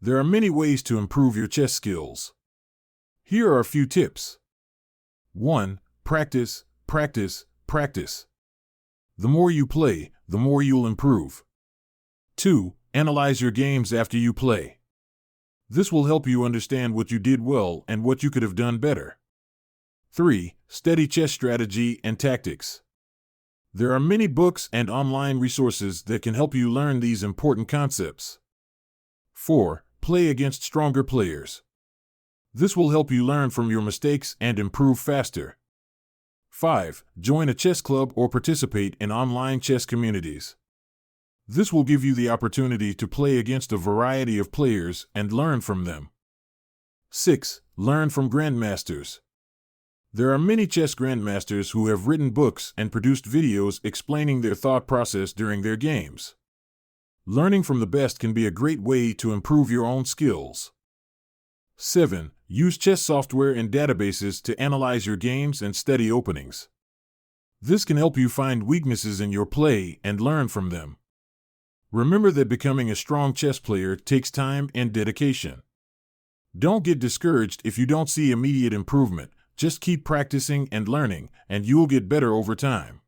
There are many ways to improve your chess skills. Here are a few tips. 1. Practice, practice, practice. The more you play, the more you'll improve. 2. Analyze your games after you play. This will help you understand what you did well and what you could have done better. 3. Study chess strategy and tactics. There are many books and online resources that can help you learn these important concepts. 4. Play against stronger players. This will help you learn from your mistakes and improve faster. 5. Join a chess club or participate in online chess communities. This will give you the opportunity to play against a variety of players and learn from them. 6. Learn from grandmasters. There are many chess grandmasters who have written books and produced videos explaining their thought process during their games. Learning from the best can be a great way to improve your own skills. 7. Use chess software and databases to analyze your games and study openings. This can help you find weaknesses in your play and learn from them. Remember that becoming a strong chess player takes time and dedication. Don't get discouraged if you don't see immediate improvement. Just keep practicing and learning, and you'll get better over time.